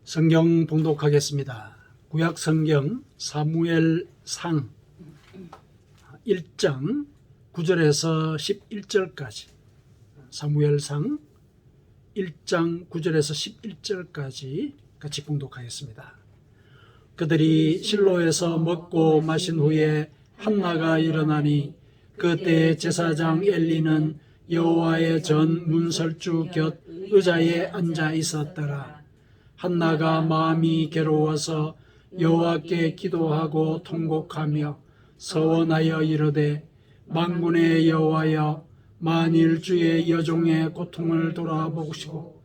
성경 봉독하겠습니다. 구약 성경 사무엘상 1장 9절에서 11절까지, 사무엘상 1장 9절에서 11절까지 같이 봉독하겠습니다. 그들이 실로에서 먹고 마신 후에 한나가 일어나니 그때 제사장 엘리는 여호와의 전 문설주 곁 의자에 앉아 있었더라. 한나가 마음이 괴로워서 여호와께 기도하고 통곡하며 서원하여 이르되, 만군의 여호와여, 만일 주의 여종의 고통을 돌아보시고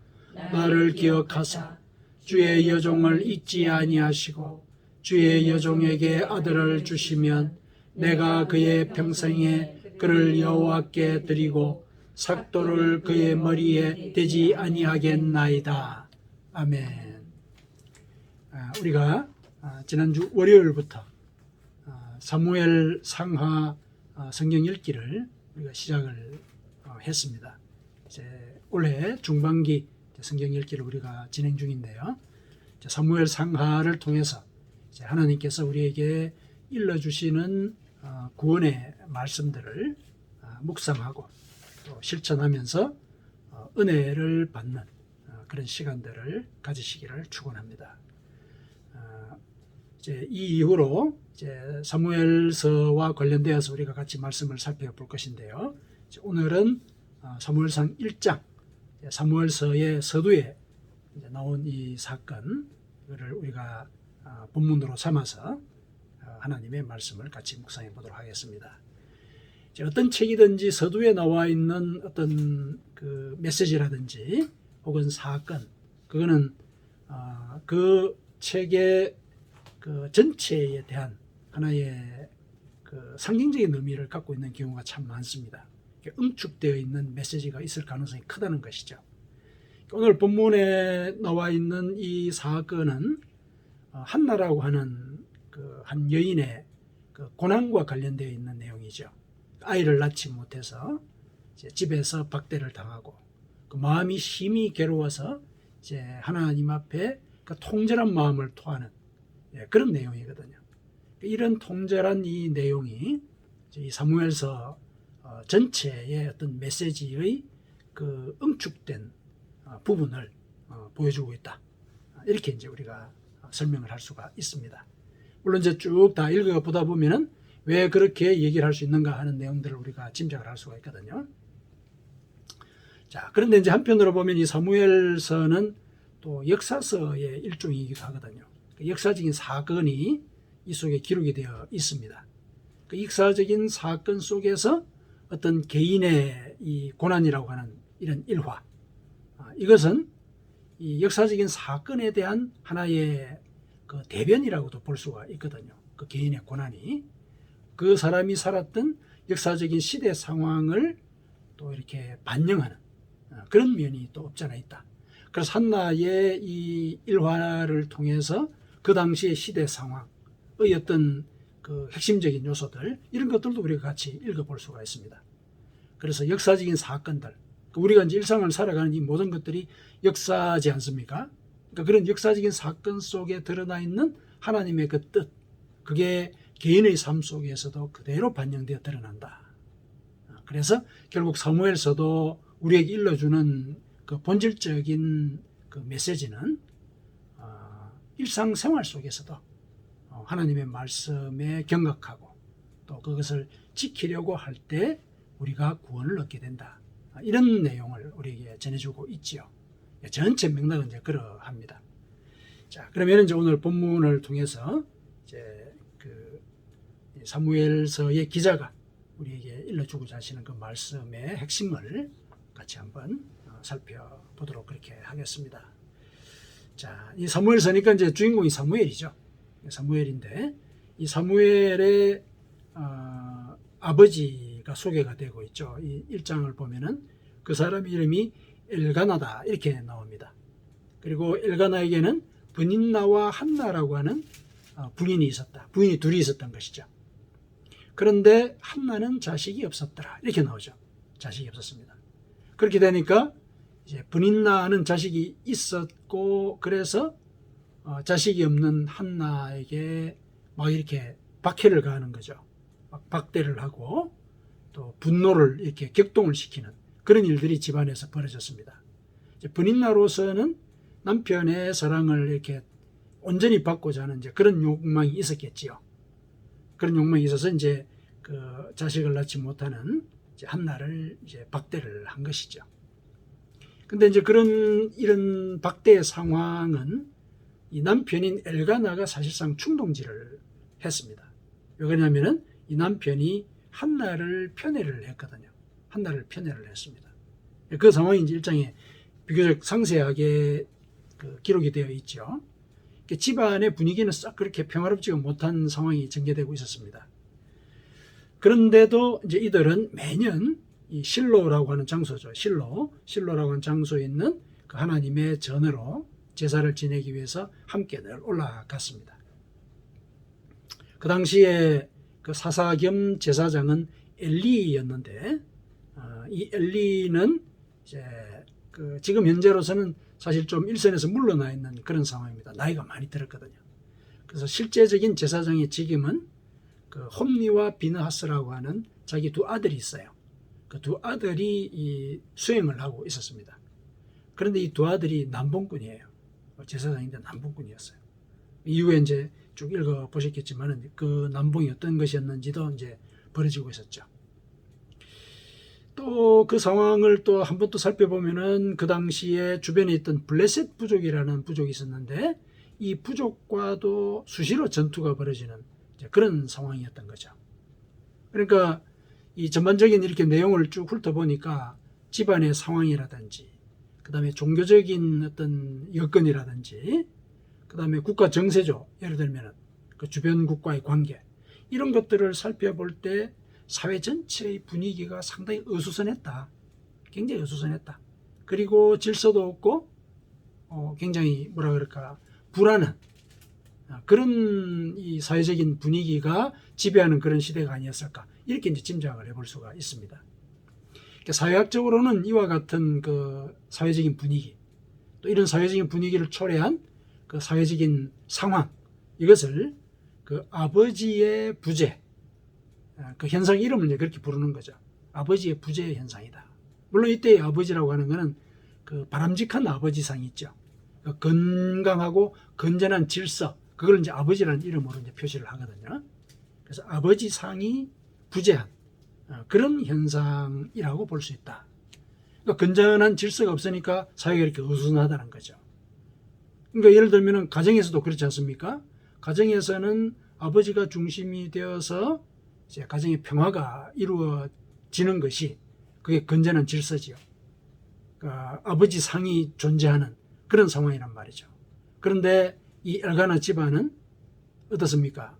나를 기억하사 주의 여종을 잊지 아니하시고 주의 여종에게 아들을 주시면 내가 그의 평생에 그를 여호와께 드리고 삭도를 그의 머리에 대지 아니하겠나이다. 아멘. 우리가 지난주 월요일부터 사무엘 상하 성경 읽기를 우리가 시작을 했습니다. 이제 올해 중반기 성경 읽기를 우리가 진행 중인데요. 사무엘 상하를 통해서 이제 하나님께서 우리에게 일러주시는 구원의 말씀들을 묵상하고 또 실천하면서 은혜를 받는 그런 시간들을 가지시기를 축원합니다. 이제 이 이후로 이제 사무엘서와 관련되어서 우리가 같이 말씀을 살펴볼 것인데요. 오늘은 사무엘상 1장, 사무엘서의 서두에 나온 이 사건을 우리가 본문으로 삼아서 하나님의 말씀을 같이 묵상해 보도록 하겠습니다. 어떤 책이든지 서두에 나와 있는 어떤 그 메시지라든지 혹은 사건, 그거는 그 책의 그 전체에 대한 하나의 그 상징적인 의미를 갖고 있는 경우가 참 많습니다. 응축되어 있는 메시지가 있을 가능성이 크다는 것이죠. 오늘 본문에 나와 있는 이 사건은 한나라고 하는 그 한 여인의 그 고난과 관련되어 있는 내용이죠. 아이를 낳지 못해서 이제 집에서 박대를 당하고 그 마음이 심히 괴로워서 이제 하나님 앞에 그 통절한 마음을 토하는 그런 내용이거든요. 이런 통절한 이 내용이 이 사무엘서 전체의 어떤 메시지의 그 응축된 부분을 보여주고 있다. 이렇게 이제 우리가 설명을 할 수가 있습니다. 물론 이제 쭉 다 읽어보다 보면은 왜 그렇게 얘기를 할 수 있는가 하는 내용들을 우리가 짐작을 할 수가 있거든요. 자, 그런데 이제 한편으로 보면 이 사무엘서는 또 역사서의 일종이기도 하거든요. 역사적인 사건이 이 속에 기록이 되어 있습니다. 그 역사적인 사건 속에서 어떤 개인의 이 고난이라고 하는 이런 일화, 이것은 이 역사적인 사건에 대한 하나의 그 대변이라고도 볼 수가 있거든요. 그 개인의 고난이 그 사람이 살았던 역사적인 시대 상황을 또 이렇게 반영하는 그런 면이 또 없지 않아 있다. 그래서 한나의 이 일화를 통해서 그 당시의 시대 상황의 어떤 그 핵심적인 요소들, 이런 것들도 우리가 같이 읽어볼 수가 있습니다. 그래서 역사적인 사건들, 우리가 이제 일상을 살아가는 이 모든 것들이 역사지 않습니까? 그러니까 그런 역사적인 사건 속에 드러나 있는 하나님의 그 뜻, 그게 개인의 삶 속에서도 그대로 반영되어 드러난다. 그래서 결국 사무엘서도 우리에게 일러주는 그 본질적인 그 메시지는 일상생활 속에서도 하나님의 말씀에 경각하고 또 그것을 지키려고 할 때 우리가 구원을 얻게 된다. 이런 내용을 우리에게 전해주고 있지요. 전체 맥락은 이제 그러합니다. 자, 그러면 이제 오늘 본문을 통해서 이제 그 사무엘서의 기자가 우리에게 일러주고자 하시는 그 말씀의 핵심을 같이 한번 살펴보도록 그렇게 하겠습니다. 자, 이 사무엘서니까 이제 주인공이 사무엘이죠. 사무엘인데 이 사무엘의 아버지가 소개가 되고 있죠. 이 1장을 보면은 그 사람 이름이 엘가나다 이렇게 나옵니다. 그리고 엘가나에게는 브닌나와 한나라고 하는 부인이 있었다. 부인이 둘이 있었던 것이죠. 그런데 한나는 자식이 없었더라. 이렇게 나오죠. 자식이 없었습니다. 그렇게 되니까 이제 브닌나는 자식이 있었고, 그래서 자식이 없는 한나에게 막 이렇게 박해를 가하는 거죠. 막 박대를 하고 또 분노를 이렇게 격동을 시키는 그런 일들이 집안에서 벌어졌습니다. 분인나로서는 남편의 사랑을 이렇게 온전히 받고자 하는 이제 그런 욕망이 있었겠지요. 그런 욕망이 있어서 이제 그 자식을 낳지 못하는 이제 한나를 이제 박대를 한 것이죠. 근데 이제 이런 박대의 상황은 이 남편인 엘가나가 사실상 충동질을 했습니다. 왜 그러냐면은 이 남편이 한나를 편애를 했거든요. 한나를 편애를 했습니다. 그 상황이 이제 일장에 비교적 상세하게 기록이 되어 있죠. 집안의 분위기는 싹 그렇게 평화롭지가 못한 상황이 전개되고 있었습니다. 그런데도 이제 이들은 매년 이 실로라고 하는 장소죠. 실로라고 하는 장소에 있는 그 하나님의 전으로 제사를 지내기 위해서 함께 늘 올라갔습니다. 그 당시에 그 사사 겸 제사장은 엘리였는데, 이 엘리는 이제 지금 현재로서는 사실 좀 일선에서 물러나 있는 그런 상황입니다. 나이가 많이 들었거든요. 그래서 실제적인 제사장의 직임은 그 홈니와 비느하스라고 하는 자기 두 아들이 있어요. 그 두 아들이 이 수행을 하고 있었습니다. 그런데 이 두 아들이 남봉꾼이에요. 제사장인데 남봉꾼이었어요. 이후에 이제 쭉 읽어 보셨겠지만은 그 남봉이 어떤 것이었는지도 이제 벌어지고 있었죠. 또 그 상황을 또 한 번 또 살펴보면은 그 당시에 주변에 있던 블레셋 부족이라는 부족이 있었는데 이 부족과도 수시로 전투가 벌어지는 그런 상황이었던 거죠. 그러니까 이 전반적인 이렇게 내용을 쭉 훑어보니까 집안의 상황이라든지 그 다음에 종교적인 어떤 여건이라든지 그 다음에 국가 정세죠. 예를 들면 그 주변 국가의 관계 이런 것들을 살펴볼 때 사회 전체의 분위기가 상당히 어수선했다. 굉장히 어수선했다. 그리고 질서도 없고 굉장히 뭐라 그럴까 불안한 그런 이 사회적인 분위기가 지배하는 그런 시대가 아니었을까 이렇게 이제 짐작을 해볼 수가 있습니다. 사회학적으로는 이와 같은 그 사회적인 분위기 또 이런 사회적인 분위기를 초래한 그 사회적인 상황 이것을 그 아버지의 부재 그 현상 이름을 이제 그렇게 부르는 거죠. 아버지의 부재 현상이다. 물론 이때의 아버지라고 하는 것은 그 바람직한 아버지상이 있죠. 그 건강하고 건전한 질서 그걸 이제 아버지라는 이름으로 이제 표시를 하거든요. 그래서 아버지상이 부재한 그런 현상이라고 볼 수 있다. 그러니까 건전한 질서가 없으니까 사회가 이렇게 어수선하다는 거죠. 그러니까 예를 들면 가정에서도 그렇지 않습니까? 가정에서는 아버지가 중심이 되어서 이제 가정의 평화가 이루어지는 것이 그게 건전한 질서지요. 그러니까 아버지 상이 존재하는 그런 상황이란 말이죠. 그런데 이 엘가나 집안은 어떻습니까?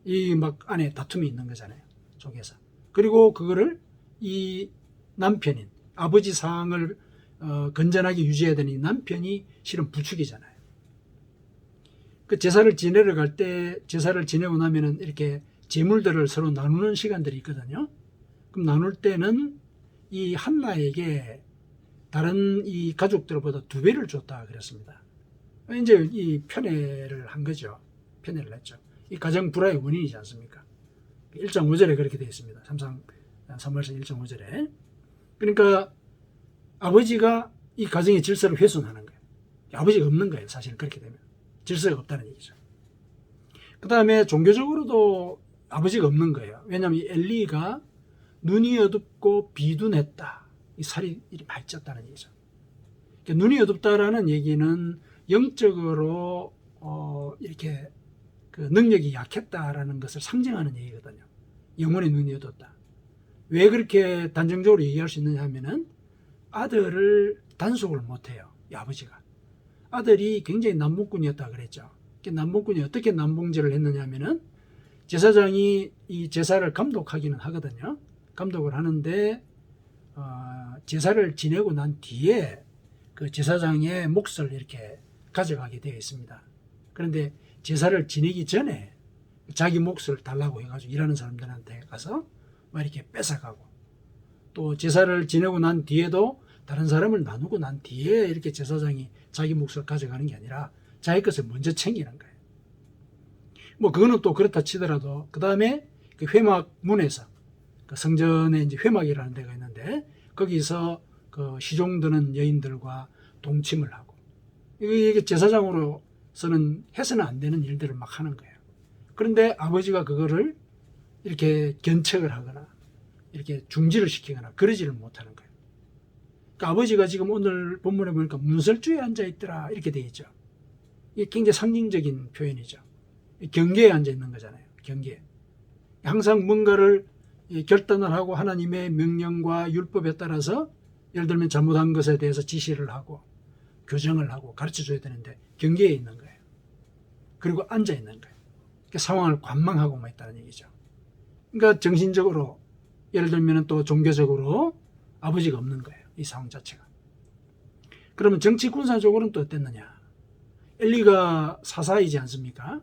이 막 안에 다툼이 있는 거잖아요. 속에서. 그리고 그거를 이 남편인 아버지 상을 건전하게 유지해야 되는 이 남편이 실은 부축이잖아요. 그 제사를 지내러 갈 때 제사를 지내고 나면은 이렇게 재물들을 서로 나누는 시간들이 있거든요. 그럼 나눌 때는 이 한나에게 다른 이 가족들보다 2배를 줬다 그랬습니다. 이제 이 편애를 한 거죠. 편애를 했죠. 이 가정 불화의 원인이지 않습니까? 1장 5절에 그렇게 되어 있습니다. 사무엘상 1장 5절에. 그러니까 아버지가 이 가정의 질서를 훼손하는 거예요. 아버지가 없는 거예요. 사실 그렇게 되면. 질서가 없다는 얘기죠. 그 다음에 종교적으로도 아버지가 없는 거예요. 왜냐하면 이 엘리가 눈이 어둡고 비둔했다. 이 살이 많이 쪘다는 얘기죠. 그러니까 눈이 어둡다라는 얘기는 영적으로 이렇게 그 능력이 약했다라는 것을 상징하는 얘기거든요. 영혼의 눈이 어둡다. 왜 그렇게 단정적으로 얘기할 수 있느냐 하면은 아들을 단속을 못해요. 이 아버지가. 아들이 굉장히 남봉꾼이었다 그랬죠. 남봉꾼이 어떻게 남봉질을 했느냐 하면은 제사장이 이 제사를 감독하기는 하거든요. 감독을 하는데 제사를 지내고 난 뒤에 그 제사장의 몫을 이렇게 가져가게 되어 있습니다. 그런데 제사를 지내기 전에 자기 몫을 달라고 해가지고 일하는 사람들한테 가서 막 이렇게 뺏어가고 또 제사를 지내고 난 뒤에도 다른 사람을 나누고 난 뒤에 이렇게 제사장이 자기 몫을 가져가는 게 아니라 자기 것을 먼저 챙기는 거예요. 뭐 그거는 또 그렇다 치더라도 그 다음에 그 회막문에서 그 성전에 이제 회막이라는 데가 있는데 거기서 그 시종드는 여인들과 동침을 하고 이게 제사장으로서는 해서는 안 되는 일들을 막 하는 거예요. 그런데 아버지가 그거를 이렇게 견책을 하거나 이렇게 중지를 시키거나 그러지를 못하는 거예요. 그러니까 아버지가 지금 오늘 본문에 보니까 문설주에 앉아 있더라 이렇게 돼 있죠. 이게 굉장히 상징적인 표현이죠. 경계에 앉아 있는 거잖아요. 경계. 항상 뭔가를 결단을 하고 하나님의 명령과 율법에 따라서 예를 들면 잘못한 것에 대해서 지시를 하고 교정을 하고 가르쳐 줘야 되는데 경계에 있는 거예요. 그리고 앉아 있는 거예요. 그러니까 상황을 관망하고만 있다는 얘기죠. 그러니까 정신적으로 예를 들면 또 종교적으로 아버지가 없는 거예요. 이 상황 자체가. 그러면 정치 군사적으로는 또 어땠느냐. 엘리가 사사이지 않습니까?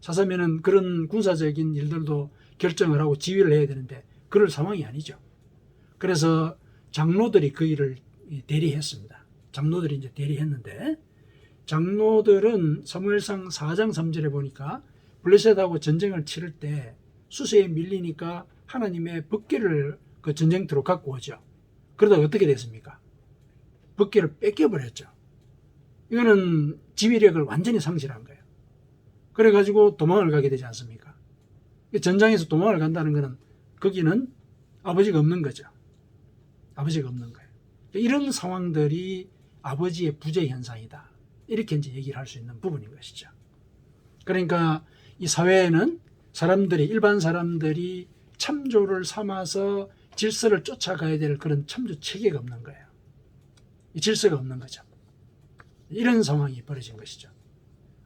사사면은 그런 군사적인 일들도 결정을 하고 지휘를 해야 되는데 그럴 상황이 아니죠. 그래서 장로들이 그 일을 대리했습니다. 장로들이 이제 대리했는데 장로들은 사무엘상 4장 3절에 보니까 블레셋하고 전쟁을 치를 때 수세에 밀리니까 하나님의 법궤를 그 전쟁터로 갖고 오죠. 그러다가 어떻게 됐습니까? 법궤를 뺏겨버렸죠. 이거는 지휘력을 완전히 상실한 거예요. 그래가지고 도망을 가게 되지 않습니까? 전장에서 도망을 간다는 것은 거기는 아버지가 없는 거죠. 아버지가 없는 거예요. 이런 상황들이 아버지의 부재 현상이다. 이렇게 이제 얘기를 할 수 있는 부분인 것이죠. 그러니까 이 사회에는 사람들이, 일반 사람들이 참조를 삼아서 질서를 쫓아가야 될 그런 참조 체계가 없는 거예요. 이 질서가 없는 거죠. 이런 상황이 벌어진 것이죠.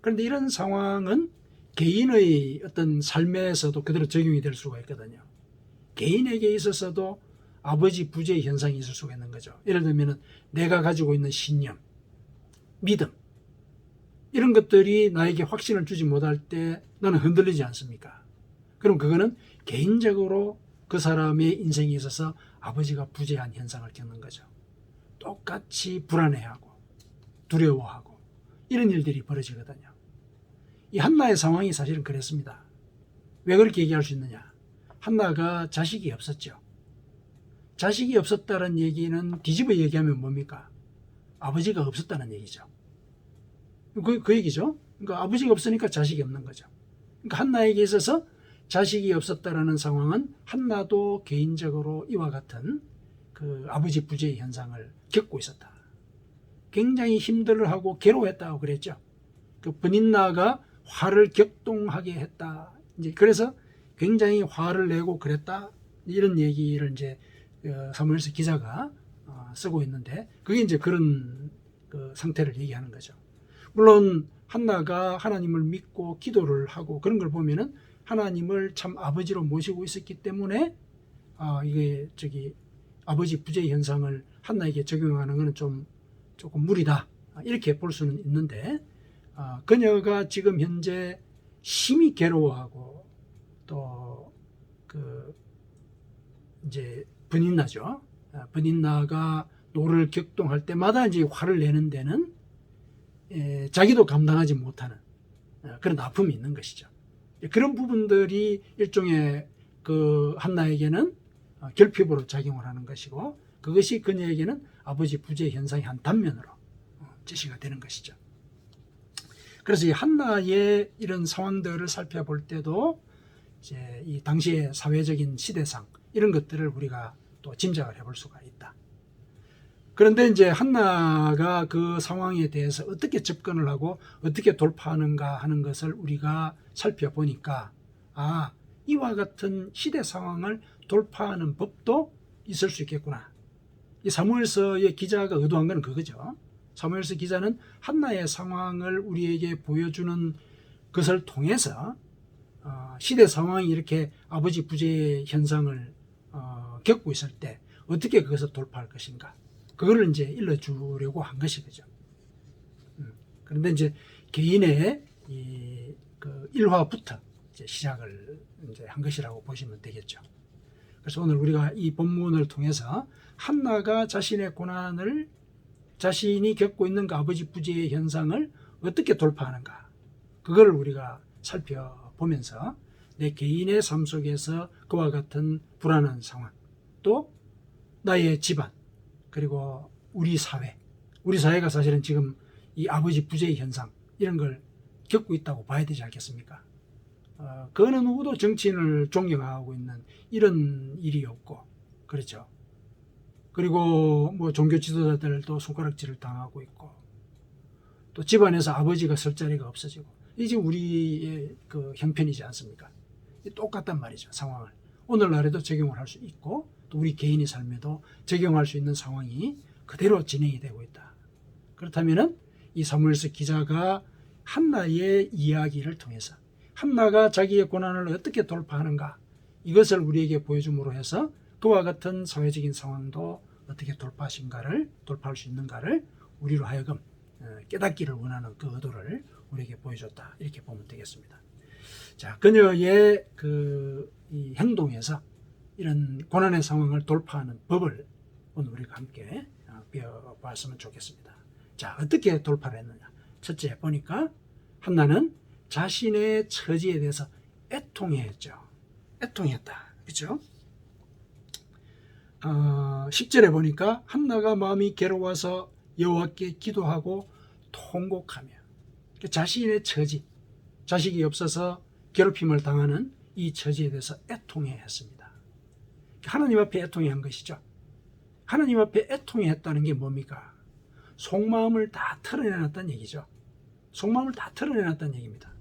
그런데 이런 상황은 개인의 어떤 삶에서도 그대로 적용이 될 수가 있거든요. 개인에게 있어서도 아버지 부재의 현상이 있을 수가 있는 거죠. 예를 들면 내가 가지고 있는 신념, 믿음 이런 것들이 나에게 확신을 주지 못할 때 나는 흔들리지 않습니까? 그럼 그거는 개인적으로 그 사람의 인생에 있어서 아버지가 부재한 현상을 겪는 거죠. 똑같이 불안해하고 두려워하고 이런 일들이 벌어지거든요. 이 한나의 상황이 사실은 그랬습니다. 왜 그렇게 얘기할 수 있느냐? 한나가 자식이 없었죠. 자식이 없었다는 얘기는 뒤집어 얘기하면 뭡니까? 아버지가 없었다는 얘기죠. 그 얘기죠. 그러니까 아버지가 없으니까 자식이 없는 거죠. 그러니까 한나에게 있어서 자식이 없었다라는 상황은 한나도 개인적으로 이와 같은 그 아버지 부재의 현상을 겪고 있었다. 굉장히 힘들어하고 괴로워했다고 그랬죠. 그 브닌나가 화를 격동하게 했다. 이제 그래서 굉장히 화를 내고 그랬다. 이런 얘기를 이제 사무엘서 기자가 쓰고 있는데 그게 이제 그런 그 상태를 얘기하는 거죠. 물론 한나가 하나님을 믿고 기도를 하고 그런 걸 보면은 하나님을 참 아버지로 모시고 있었기 때문에 이게 아버지 부재 현상을 한나에게 적용하는 것은 조금 무리다 이렇게 볼 수는 있는데 그녀가 지금 현재 심히 괴로워하고 또 이제 브닌나죠. 브닌나가 노를 격동할 때마다 이제 화를 내는 데는 자기도 감당하지 못하는 그런 아픔이 있는 것이죠. 그런 부분들이 일종의 그 한나에게는 결핍으로 작용을 하는 것이고 그것이 그녀에게는 아버지 부재 현상의 한 단면으로 제시가 되는 것이죠. 그래서 이 한나의 이런 상황들을 살펴볼 때도 이제 이 당시의 사회적인 시대상 이런 것들을 우리가 또 짐작을 해볼 수가 있다. 그런데 이제 한나가 그 상황에 대해서 어떻게 접근을 하고 어떻게 돌파하는가 하는 것을 우리가 살펴보니까 이와 같은 시대 상황을 돌파하는 법도 있을 수 있겠구나. 이 사무엘서의 기자가 의도한 건 그거죠. 사무엘서 기자는 한나의 상황을 우리에게 보여주는 것을 통해서 시대 상황이 이렇게 아버지 부재 현상을 겪고 있을 때 어떻게 그것을 돌파할 것인가. 그거를 이제 일러주려고 한 것이죠. 그런데 이제 개인의 그 일화부터 이제 시작을 이제 한 것이라고 보시면 되겠죠. 그래서 오늘 우리가 이 본문을 통해서 한나가 자신의 고난을 자신이 겪고 있는 그 아버지 부재의 현상을 어떻게 돌파하는가, 그걸 우리가 살펴보면서 내 개인의 삶 속에서 그와 같은 불안한 상황, 또 나의 집안, 그리고 우리 사회가 사실은 지금 이 아버지 부재의 현상, 이런 걸 겪고 있다고 봐야 되지 않겠습니까? 그 어느 누구도 정치인을 존경하고 있는 이런 일이 없고, 그렇죠. 그리고 뭐 종교 지도자들도 손가락질을 당하고 있고, 또 집안에서 아버지가 설 자리가 없어지고, 이게 우리의 그 형편이지 않습니까? 똑같단 말이죠, 상황을. 오늘날에도 적용을 할 수 있고, 또 우리 개인의 삶에도 적용할 수 있는 상황이 그대로 진행이 되고 있다. 그렇다면은 이 사무엘서 기자가 한나의 이야기를 통해서 한나가 자기의 고난을 어떻게 돌파하는가, 이것을 우리에게 보여줌으로 해서 그와 같은 사회적인 상황도 어떻게 돌파할 수 있는가를 우리로 하여금 깨닫기를 원하는 그 의도를 우리에게 보여줬다, 이렇게 보면 되겠습니다. 자, 그녀의 이 행동에서 이런 고난의 상황을 돌파하는 법을 오늘 우리가 함께 배워봤으면 좋겠습니다. 자, 어떻게 돌파를 했느냐. 첫째 보니까 한나는 자신의 처지에 대해서 애통했죠. 애통했다. 그렇죠? 10절에 보니까 한나가 마음이 괴로워서 여호와께 기도하고 통곡하며, 자신의 처지, 자식이 없어서 괴롭힘을 당하는 이 처지에 대해서 애통해 했습니다. 하나님 앞에 애통해 한 것이죠. 하나님 앞에 애통해 했다는 게 뭡니까? 속마음을 다 털어내놨다는 얘기죠. 속마음을 다 털어내놨다는 얘기입니다.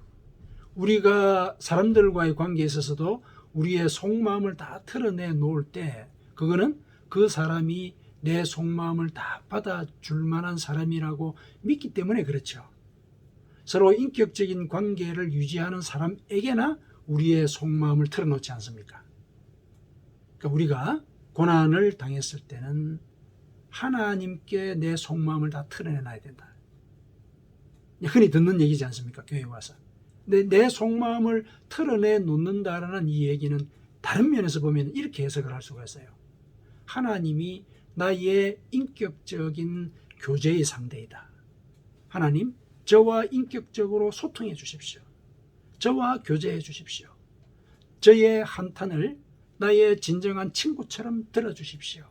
우리가 사람들과의 관계에 있어서도 우리의 속마음을 다 털어내 놓을 때, 그거는 그 사람이 내 속마음을 다 받아줄 만한 사람이라고 믿기 때문에 그렇죠. 서로 인격적인 관계를 유지하는 사람에게나 우리의 속마음을 털어놓지 않습니까? 그러니까 우리가 고난을 당했을 때는 하나님께 내 속마음을 다 털어내놔야 된다. 흔히 듣는 얘기지 않습니까? 교회에 와서. 근데 내 속마음을 털어내 놓는다라는 이 얘기는 다른 면에서 보면 이렇게 해석을 할 수가 있어요. 하나님이 나의 인격적인 교제의 상대이다. 하나님, 저와 인격적으로 소통해 주십시오. 저와 교제해 주십시오. 저의 한탄을 나의 진정한 친구처럼 들어주십시오.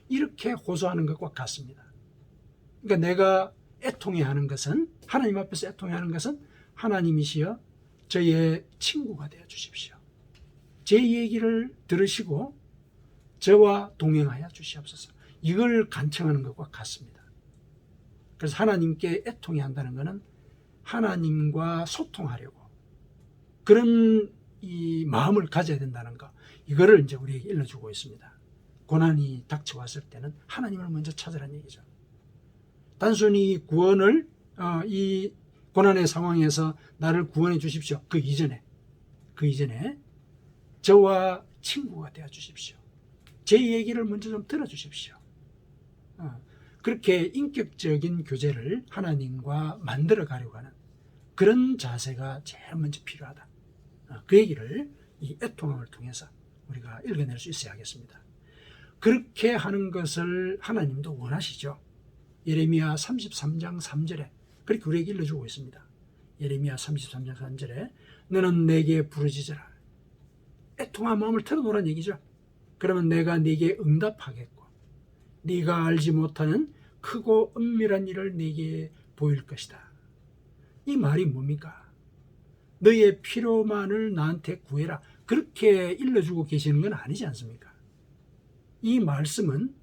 이렇게 호소하는 것과 같습니다. 그러니까 내가 애통해하는 것은, 하나님 앞에서 애통해하는 것은 하나님이시여 저의 친구가 되어 주십시오. 제 얘기를 들으시고 저와 동행하여 주시옵소서. 이걸 간청하는 것과 같습니다. 그래서 하나님께 애통해한다는 것은 하나님과 소통하려고 그런 이 마음을 가져야 된다는 것, 이거를 이제 우리에게 일러주고 있습니다. 고난이 닥쳐왔을 때는 하나님을 먼저 찾으라는 얘기죠. 단순히 구원을 이 고난의 상황에서 나를 구원해 주십시오. 그 이전에 저와 친구가 되어 주십시오. 제 얘기를 먼저 좀 들어주십시오. 그렇게 인격적인 교제를 하나님과 만들어 가려고 하는 그런 자세가 제일 먼저 필요하다. 그 얘기를 이 애통함을 통해서 우리가 읽어낼 수 있어야 하겠습니다. 그렇게 하는 것을 하나님도 원하시죠. 예레미야 33장 3절에 그렇게 우리에게 일러주고 있습니다. 예레미야 33장 3절에 너는 내게 부르짖으라. 애통한 마음을 털어놓으라는 얘기죠. 그러면 내가 네게 응답하겠고 네가 알지 못하는 크고 은밀한 일을 네게 보일 것이다. 이 말이 뭡니까? 너의 필요만을 나한테 구해라. 그렇게 일러주고 계시는 건 아니지 않습니까? 이 말씀은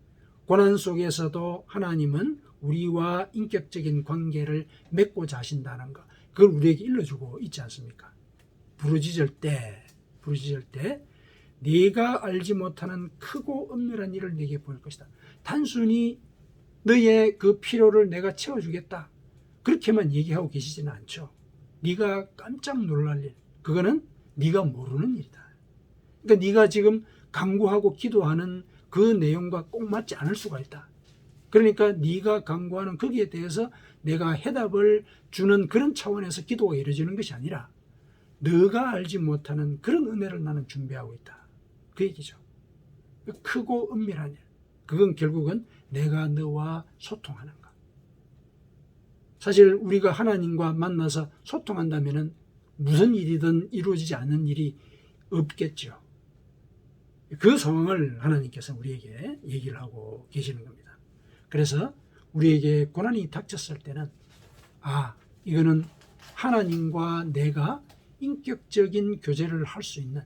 고난 속에서도 하나님은 우리와 인격적인 관계를 맺고자 하신다는 것, 그걸 우리에게 일러주고 있지 않습니까? 부르짖을 때 네가 알지 못하는 크고 은밀한 일을 네게 보일 것이다. 단순히 너의 그 필요를 내가 채워주겠다, 그렇게만 얘기하고 계시지는 않죠. 네가 깜짝 놀랄 일, 그거는 네가 모르는 일이다. 그러니까 네가 지금 간구하고 기도하는 그 내용과 꼭 맞지 않을 수가 있다. 그러니까 네가 간구하는 거기에 대해서 내가 해답을 주는 그런 차원에서 기도가 이루어지는 것이 아니라 너가 알지 못하는 그런 은혜를 나는 준비하고 있다. 그 얘기죠. 크고 은밀한 일, 그건 결국은 내가 너와 소통하는 것. 사실 우리가 하나님과 만나서 소통한다면 무슨 일이든 이루어지지 않는 일이 없겠죠. 그 상황을 하나님께서 우리에게 얘기를 하고 계시는 겁니다. 그래서 우리에게 고난이 닥쳤을 때는 이거는 하나님과 내가 인격적인 교제를 할 수 있는,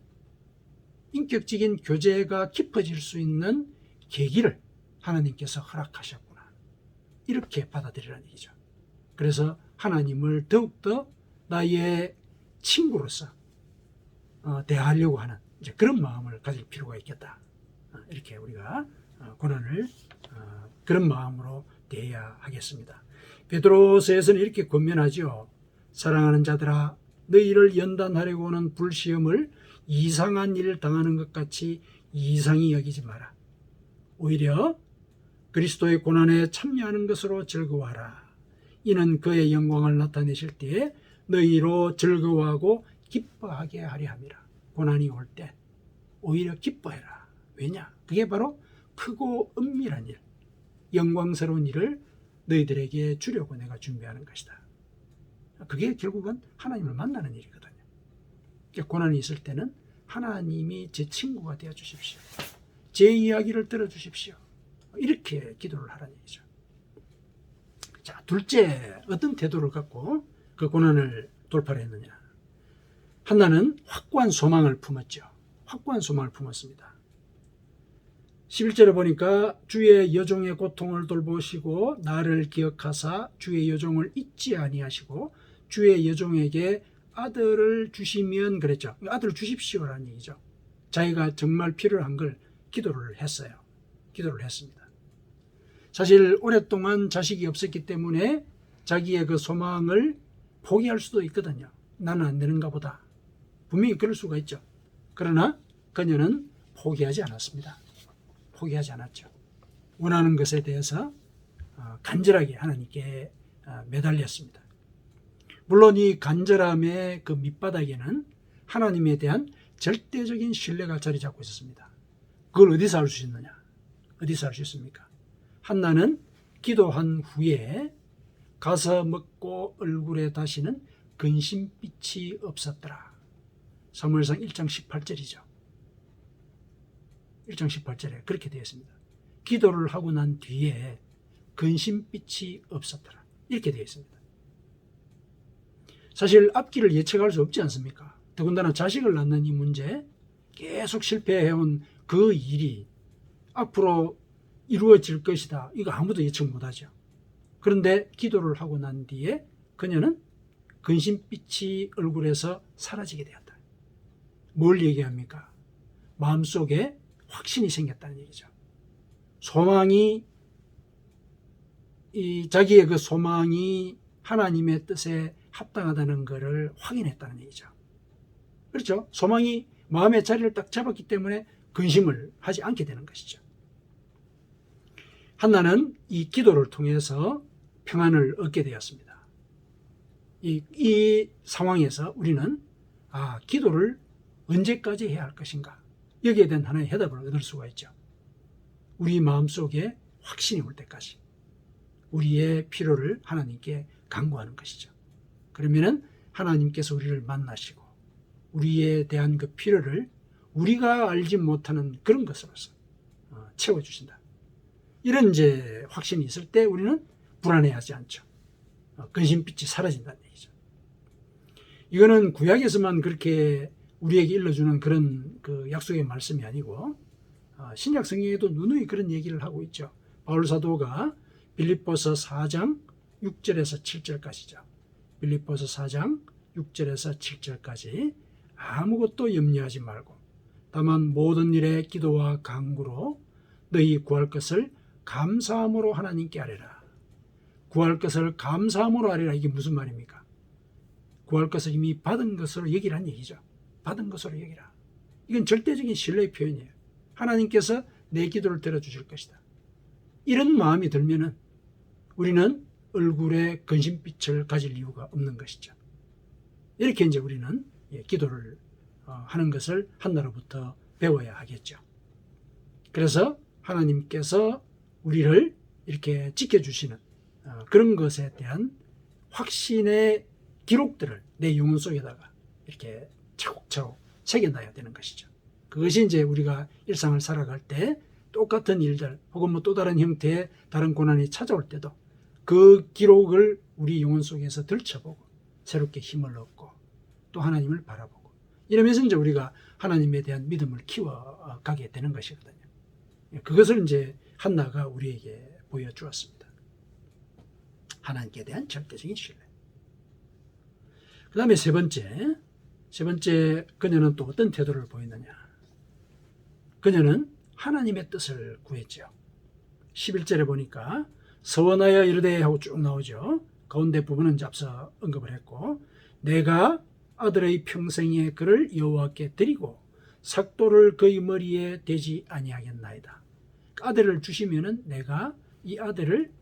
인격적인 교제가 깊어질 수 있는 계기를 하나님께서 허락하셨구나, 이렇게 받아들이라는 얘기죠. 그래서 하나님을 더욱더 나의 친구로서 대하려고 하는 이제 그런 마음을 가질 필요가 있겠다. 이렇게 우리가 고난을 그런 마음으로 대해야 하겠습니다. 베드로서에서는 이렇게 권면하죠. 사랑하는 자들아, 너희를 연단하려고 하는 불시험을 이상한 일을 당하는 것 같이 이상히 여기지 마라. 오히려 그리스도의 고난에 참여하는 것으로 즐거워하라. 이는 그의 영광을 나타내실 때에 너희로 즐거워하고 기뻐하게 하려 함이라. 고난이 올 때 오히려 기뻐해라. 왜냐? 그게 바로 크고 은밀한 일, 영광스러운 일을 너희들에게 주려고 내가 준비하는 것이다. 그게 결국은 하나님을 만나는 일이거든요. 그러니까 고난이 있을 때는 하나님이 제 친구가 되어 주십시오. 제 이야기를 들어주십시오. 이렇게 기도를 하라는 얘기죠. 자, 둘째, 어떤 태도를 갖고 그 고난을 돌파를 했느냐. 한나는 확고한 소망을 품었죠. 확고한 소망을 품었습니다. 11절에 보니까 주의 여종의 고통을 돌보시고 나를 기억하사 주의 여종을 잊지 아니하시고 주의 여종에게 아들을 주시면 그랬죠. 아들을 주십시오라는 얘기죠. 자기가 정말 필요한 걸 기도를 했어요. 기도를 했습니다. 사실 오랫동안 자식이 없었기 때문에 자기의 그 소망을 포기할 수도 있거든요. 나는 안 되는가 보다. 분명히 그럴 수가 있죠. 그러나 그녀는 포기하지 않았습니다. 포기하지 않았죠. 원하는 것에 대해서 간절하게 하나님께 매달렸습니다. 물론 이 간절함의 그 밑바닥에는 하나님에 대한 절대적인 신뢰가 자리 잡고 있었습니다. 그걸 어디서 알 수 있느냐? 어디서 알 수 있습니까? 한나는 기도한 후에 가서 먹고 얼굴에 다시는 근심빛이 없었더라. 사무엘상 1장 18절이죠. 1장 18절에 그렇게 되어 있습니다. 기도를 하고 난 뒤에 근심빛이 없었더라. 이렇게 되어 있습니다. 사실 앞길을 예측할 수 없지 않습니까? 더군다나 자식을 낳는 이 문제, 계속 실패해온 그 일이 앞으로 이루어질 것이다. 이거 아무도 예측 못하죠. 그런데 기도를 하고 난 뒤에 그녀는 근심빛이 얼굴에서 사라지게 되었다. 뭘 얘기합니까? 마음속에 확신이 생겼다는 얘기죠. 소망이, 자기의 그 소망이 하나님의 뜻에 합당하다는 것을 확인했다는 얘기죠. 그렇죠? 소망이 마음의 자리를 딱 잡았기 때문에 근심을 하지 않게 되는 것이죠. 한나는 이 기도를 통해서 평안을 얻게 되었습니다. 이 상황에서 우리는 기도를 언제까지 해야 할 것인가? 여기에 대한 하나의 해답을 얻을 수가 있죠. 우리 마음속에 확신이 올 때까지 우리의 필요를 하나님께 간구하는 것이죠. 그러면은 하나님께서 우리를 만나시고 우리에 대한 그 필요를 우리가 알지 못하는 그런 것으로서 채워주신다. 이런 이제 확신이 있을 때 우리는 불안해하지 않죠. 근심빛이 사라진다는 얘기죠. 이거는 구약에서만 그렇게 우리에게 일러주는 그런 그 약속의 말씀이 아니고 신약 성경에도 누누이 그런 얘기를 하고 있죠. 바울 사도가 빌립보서 4장 6절에서 7절까지죠. 빌립보서 4장 6절에서 7절까지 아무것도 염려하지 말고 다만 모든 일에 기도와 간구로 너희 구할 것을 감사함으로 하나님께 아뢰라. 구할 것을 감사함으로 아뢰라. 이게 무슨 말입니까? 구할 것을 이미 받은 것으로 여기란 얘기죠. 받은 것으로 여기라. 이건 절대적인 신뢰의 표현이에요. 하나님께서 내 기도를 들어주실 것이다. 이런 마음이 들면은 우리는 얼굴에 근심빛을 가질 이유가 없는 것이죠. 이렇게 이제 우리는 기도를 하는 것을 한나로부터 배워야 하겠죠. 그래서 하나님께서 우리를 이렇게 지켜주시는 그런 것에 대한 확신의 기록들을 내 영혼 속에다가 이렇게 차곡차곡 새겨놔야 되는 것이죠. 그것이 이제 우리가 일상을 살아갈 때 똑같은 일들 혹은 뭐 또 다른 형태의 다른 고난이 찾아올 때도 그 기록을 우리 영혼 속에서 들춰보고 새롭게 힘을 얻고 또 하나님을 바라보고 이러면서 이제 우리가 하나님에 대한 믿음을 키워가게 되는 것이거든요. 그것을 이제 한나가 우리에게 보여주었습니다. 하나님께 대한 절대적인 신뢰. 그 다음에 세 번째, 그녀는 또 어떤 태도를 보였느냐. 그녀는 하나님의 뜻을 구했죠. 11절에 보니까 서원하여 이르되 하고 쭉 나오죠. 가운데 부분은 이제 앞서 언급을 했고, 내가 아들의 평생의 그를 여호와께 드리고 삭도를 그의 머리에 대지 아니하겠나이다. 아들을 주시면은 내가 이 아들을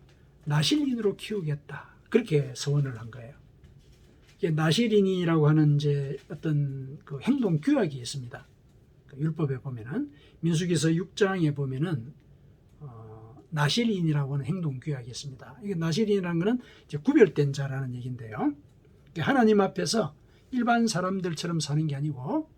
나실인으로 키우겠다. 그렇게 서원을 한 거예요. 나실인이라고 하는 이제 어떤 그 행동 규약이 있습니다. 율법에 보면은 민수기서 6장에 보면은 나실인이라고 하는 행동 규약이 있습니다. 이게 나실인이라는 것은 이제 구별된 자라는 얘기인데요. 하나님 앞에서 일반 사람들처럼 사는 게 아니고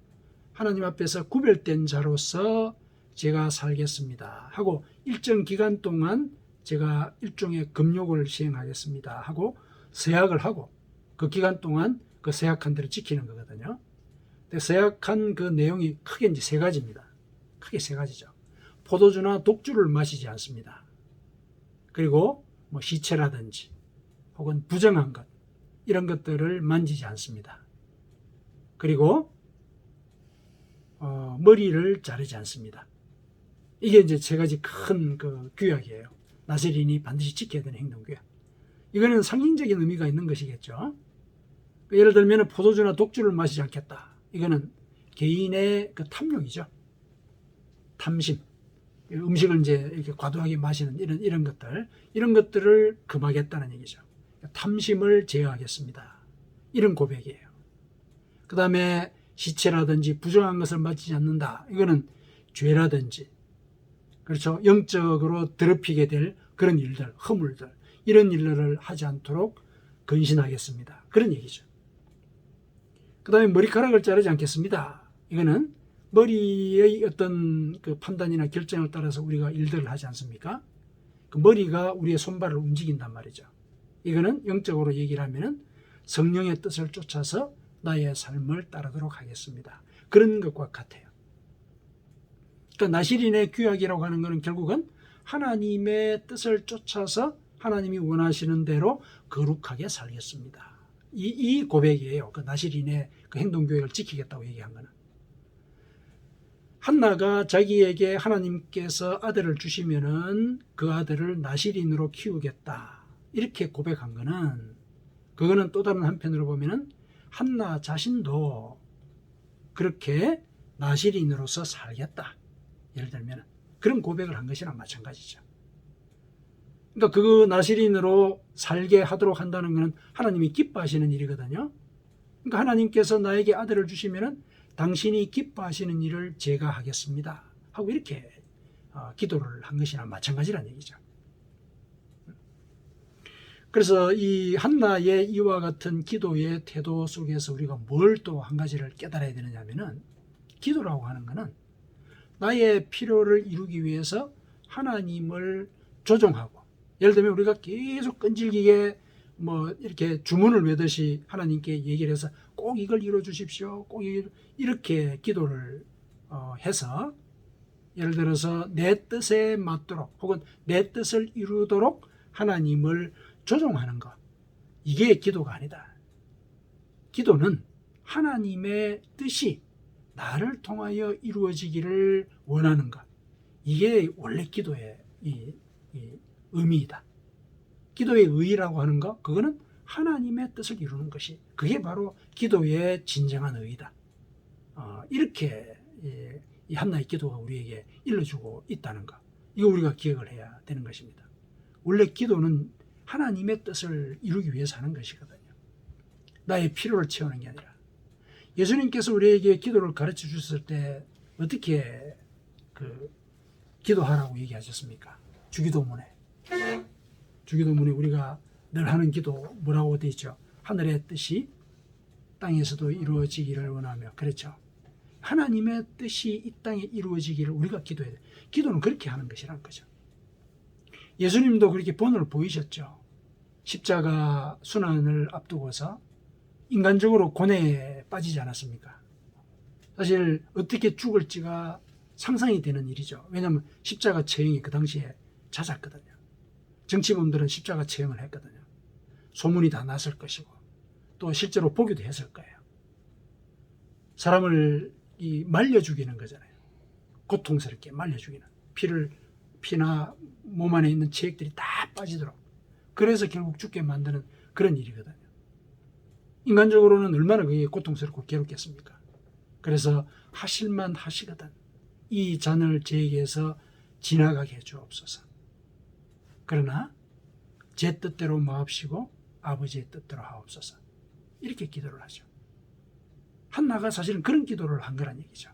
하나님 앞에서 구별된 자로서 제가 살겠습니다 하고 일정 기간 동안 제가 일종의 금욕을 시행하겠습니다 하고 서약을 하고 그 기간 동안 그 서약한 대로 지키는 거거든요. 서약한 그 내용이 크게 이제 세 가지입니다. 크게 세 가지죠. 포도주나 독주를 마시지 않습니다. 그리고 뭐 시체라든지 혹은 부정한 것 이런 것들을 만지지 않습니다. 그리고 머리를 자르지 않습니다. 이게 이제 세 가지 큰 그 규약이에요. 나세린이 반드시 지켜야 되는 행동 규약. 이거는 상징적인 의미가 있는 것이겠죠. 예를 들면 포도주나 독주를 마시지 않겠다. 이거는 개인의 그 탐욕이죠. 탐심. 음식을 이제 이렇게 과도하게 마시는 이런 것들을 금하겠다는 얘기죠. 탐심을 제어하겠습니다. 이런 고백이에요. 그 다음에 시체라든지 부정한 것을 마치지 않는다. 이거는 죄라든지, 그렇죠. 영적으로 더럽히게 될 그런 일들, 허물들, 이런 일들을 하지 않도록 근신하겠습니다. 그런 얘기죠. 그 다음에 머리카락을 자르지 않겠습니다. 이거는 머리의 어떤 그 판단이나 결정을 따라서 우리가 일들을 하지 않습니까? 그 머리가 우리의 손발을 움직인단 말이죠. 이거는 영적으로 얘기를 하면은 성령의 뜻을 쫓아서 나의 삶을 따르도록 하겠습니다. 그런 것과 같아요. 그러니까 나실인의 규약이라고 하는 것은 결국은 하나님의 뜻을 쫓아서 하나님이 원하시는 대로 거룩하게 살겠습니다. 이 고백이에요. 그 나실인의 그 행동 규약을 지키겠다고 얘기한 거는. 한나가 자기에게 하나님께서 아들을 주시면은 그 아들을 나실인으로 키우겠다. 이렇게 고백한 거는 그거는 또 다른 한편으로 보면은 한나 자신도 그렇게 나실인으로서 살겠다. 예를 들면 그런 고백을 한 것이랑 마찬가지죠. 그러니까 그 나실인으로 살게 하도록 한다는 것은 하나님이 기뻐하시는 일이거든요. 그러니까 하나님께서 나에게 아들을 주시면은 당신이 기뻐하시는 일을 제가 하겠습니다 하고 이렇게 기도를 한 것이랑 마찬가지란 얘기죠. 그래서 이 한나의 이와 같은 기도의 태도 속에서 우리가 뭘 또 한 가지를 깨달아야 되느냐 하면은 기도라고 하는 것은 나의 필요를 이루기 위해서 하나님을 조종하고, 예를 들면 우리가 계속 끈질기게 뭐 이렇게 주문을 외듯이 하나님께 얘기를 해서 꼭 이걸 이루어 주십시오, 꼭 이렇게 기도를 해서 예를 들어서 내 뜻에 맞도록 혹은 내 뜻을 이루도록 하나님을 조종하는 것, 이게 기도가 아니다. 기도는 하나님의 뜻이 나를 통하여 이루어지기를 원하는 것, 이게 원래 기도의 이 의미이다. 기도의 의의라고 하는 것, 그거는 하나님의 뜻을 이루는 것이, 그게 바로 기도의 진정한 의의다. 이렇게 이 한나의 기도가 우리에게 일러주고 있다는 것, 이거 우리가 기억을 해야 되는 것입니다. 원래 기도는 하나님의 뜻을 이루기 위해서 하는 것이거든요. 나의 필요를 채우는 게 아니라. 예수님께서 우리에게 기도를 가르쳐 주셨을 때 어떻게 기도하라고 얘기하셨습니까? 주기도문에 우리가 늘 하는 기도 뭐라고 되어 있죠? 하늘의 뜻이 땅에서도 이루어지기를 원하며. 그렇죠. 하나님의 뜻이 이 땅에 이루어지기를 우리가 기도해야 돼요. 기도는 그렇게 하는 것이란 거죠. 예수님도 그렇게 본을 보이셨죠. 십자가 순환을 앞두고서 인간적으로 고뇌에 빠지지 않았습니까? 사실 어떻게 죽을지가 상상이 되는 일이죠. 왜냐하면 십자가 처형이 그 당시에 잦았거든요. 정치범들은 십자가 처형을 했거든요. 소문이 다 났을 것이고 또 실제로 보기도 했을 거예요. 사람을 말려 죽이는 거잖아요. 고통스럽게 말려 죽이는. 피나 몸 안에 있는 체액들이 다 빠지도록. 그래서 결국 죽게 만드는 그런 일이거든요. 인간적으로는 얼마나 그게 고통스럽고 괴롭겠습니까? 그래서 하실만 하시거든. 이 잔을 제게서 지나가게 해주옵소서. 그러나 제 뜻대로 마옵시고 아버지의 뜻대로 하옵소서. 이렇게 기도를 하죠. 한나가 사실은 그런 기도를 한 거란 얘기죠.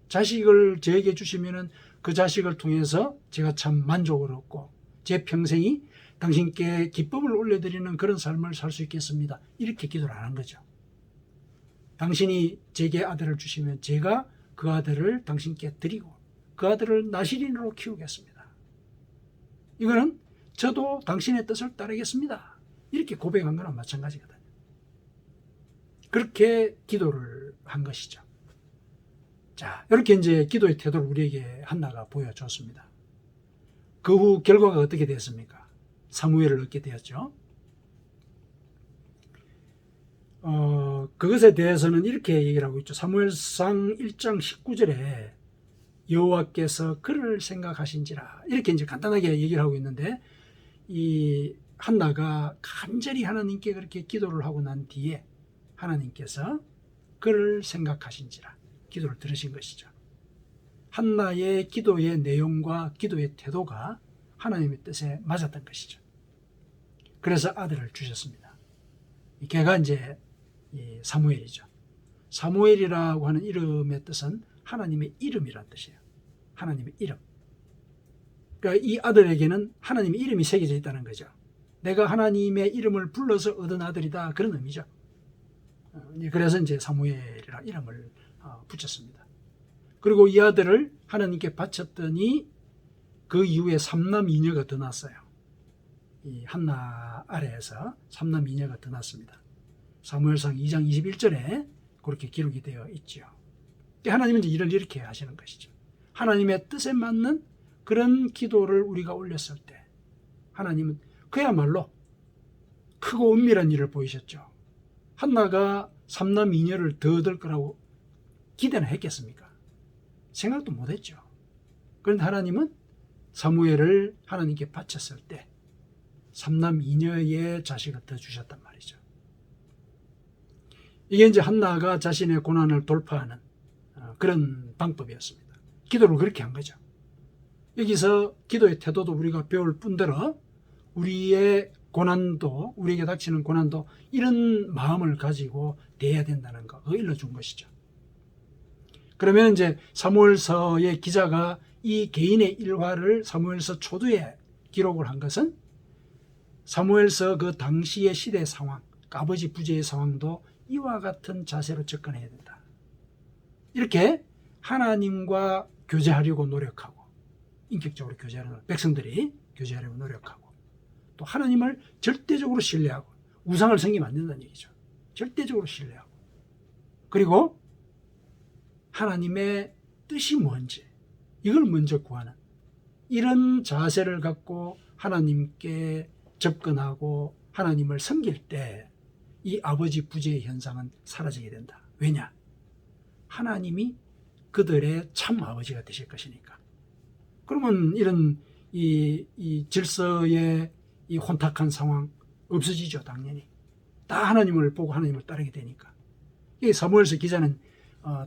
자식을 저에게 주시면은 그 자식을 통해서 제가 참 만족을 얻고 제 평생이 당신께 기쁨을 올려드리는 그런 삶을 살 수 있겠습니다. 이렇게 기도를 안 한 거죠. 당신이 제게 아들을 주시면 제가 그 아들을 당신께 드리고 그 아들을 나시린으로 키우겠습니다. 이거는 저도 당신의 뜻을 따르겠습니다. 이렇게 고백한 거랑 마찬가지거든요. 그렇게 기도를 한 것이죠. 자, 이렇게 이제 기도의 태도를 우리에게 한나가 보여줬습니다. 그 후 결과가 어떻게 됐습니까? 사무엘을 얻게 되었죠. 그것에 대해서는 이렇게 얘기를 하고 있죠. 사무엘상 1장 19절에 여호와께서 그를 생각하신지라 이렇게 이제 간단하게 얘기를 하고 있는데 이 한나가 간절히 하나님께 그렇게 기도를 하고 난 뒤에 하나님께서 그를 생각하신지라 기도를 들으신 것이죠. 한나의 기도의 내용과 기도의 태도가 하나님의 뜻에 맞았던 것이죠. 그래서 아들을 주셨습니다. 걔가 이제 사무엘이죠. 사무엘이라고 하는 이름의 뜻은 하나님의 이름이라는 뜻이에요. 하나님의 이름. 그러니까 이 아들에게는 하나님의 이름이 새겨져 있다는 거죠. 내가 하나님의 이름을 불러서 얻은 아들이다. 그런 의미죠. 그래서 이제 사무엘이라는 이름을 붙였습니다. 그리고 이 아들을 하나님께 바쳤더니 그 이후에 삼남 이녀가 더 났어요. 이 한나 아래에서 삼남 이녀가 더 났습니다. 사무엘상 2장 21절에 그렇게 기록이 되어 있죠. 하나님은 이제 일을 이렇게 하시는 것이죠. 하나님의 뜻에 맞는 그런 기도를 우리가 올렸을 때 하나님은 그야말로 크고 은밀한 일을 보이셨죠. 한나가 삼남 이녀를 더 얻을 거라고 기대는 했겠습니까? 생각도 못했죠. 그런데 하나님은 사무엘을 하나님께 바쳤을 때 삼남 이녀의 자식을 더 주셨단 말이죠. 이게 이제 한나가 자신의 고난을 돌파하는 그런 방법이었습니다. 기도를 그렇게 한 거죠. 여기서 기도의 태도도 우리가 배울 뿐더러 우리의 고난도, 우리에게 닥치는 고난도 이런 마음을 가지고 대해야 된다는 거, 그거 일러준 것이죠. 그러면 이제 사무엘서의 기자가 이 개인의 일화를 사무엘서 초두에 기록을 한 것은 사무엘서 그 당시의 시대 상황, 아버지 부재의 상황도 이와 같은 자세로 접근해야 된다. 이렇게 하나님과 교제하려고 노력하고 인격적으로 교제하려고 백성들이 교제하려고 노력하고 또 하나님을 절대적으로 신뢰하고 우상을 섬기면 안 된다는 얘기죠. 절대적으로 신뢰하고 그리고 하나님의 뜻이 뭔지 이걸 먼저 구하는 이런 자세를 갖고 하나님께 접근하고 하나님을 섬길 때 이 아버지 부재의 현상은 사라지게 된다. 왜냐? 하나님이 그들의 참 아버지가 되실 것이니까. 그러면 이런 이 질서의 이 혼탁한 상황 없어지죠. 당연히. 다 하나님을 보고 하나님을 따르게 되니까. 이 사무엘서 기자는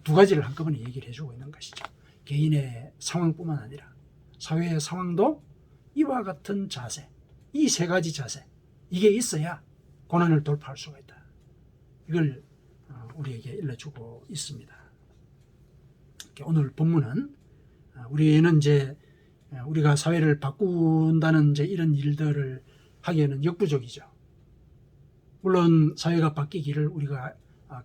두 가지를 한꺼번에 얘기를 해주고 있는 것이죠. 개인의 상황뿐만 아니라 사회의 상황도 이와 같은 자세, 이 세 가지 자세, 이게 있어야 고난을 돌파할 수가 있다. 이걸 우리에게 일러주고 있습니다. 오늘 본문은 우리는 이제 우리가 사회를 바꾼다는 이제 이런 일들을 하기에는 역부족이죠. 물론 사회가 바뀌기를 우리가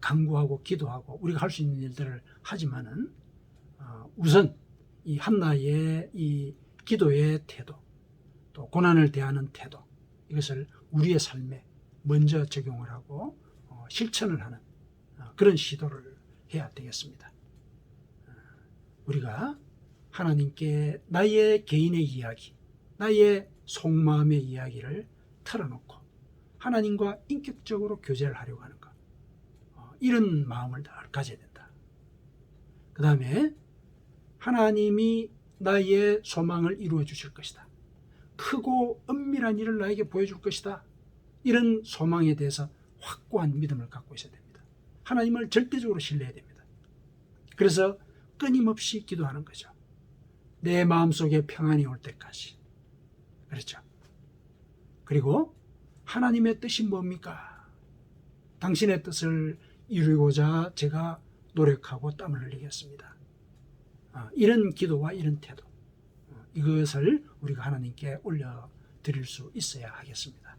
간구하고 기도하고 우리가 할 수 있는 일들을 하지만은 우선 이 한나의 이 기도의 태도, 또 고난을 대하는 태도, 이것을 우리의 삶에 먼저 적용을 하고 실천을 하는 그런 시도를 해야 되겠습니다. 우리가 하나님께 나의 개인의 이야기, 나의 속마음의 이야기를 털어놓고 하나님과 인격적으로 교제를 하려고 하는 것, 이런 마음을 늘 가져야 된다. 그 다음에 하나님이 나의 소망을 이루어 주실 것이다. 크고 은밀한 일을 나에게 보여줄 것이다. 이런 소망에 대해서 확고한 믿음을 갖고 있어야 됩니다. 하나님을 절대적으로 신뢰해야 됩니다. 그래서 끊임없이 기도하는 거죠. 내 마음속에 평안이 올 때까지. 그렇죠. 그리고 하나님의 뜻이 뭡니까? 당신의 뜻을 이루고자 제가 노력하고 땀을 흘리겠습니다. 이런 기도와 이런 태도, 이것을 우리가 하나님께 올려드릴 수 있어야 하겠습니다.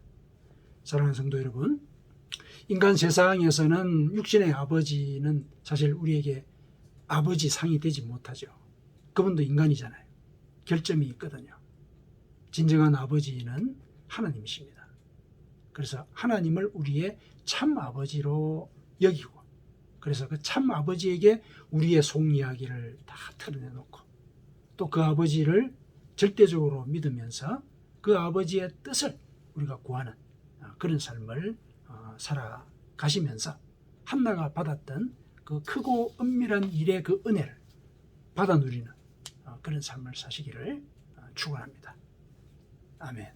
사랑하는 성도 여러분, 인간 세상에서는 육신의 아버지는 사실 우리에게 아버지 상이 되지 못하죠. 그분도 인간이잖아요. 결점이 있거든요. 진정한 아버지는 하나님이십니다. 그래서 하나님을 우리의 참 아버지로 여기고, 그래서 그 참 아버지에게 우리의 속 이야기를 다 털어내놓고 또 그 아버지를 절대적으로 믿으면서 그 아버지의 뜻을 우리가 구하는 그런 삶을 살아가시면서 한나가 받았던 그 크고 은밀한 일의 그 은혜를 받아 누리는 그런 삶을 사시기를 축원합니다. 아멘.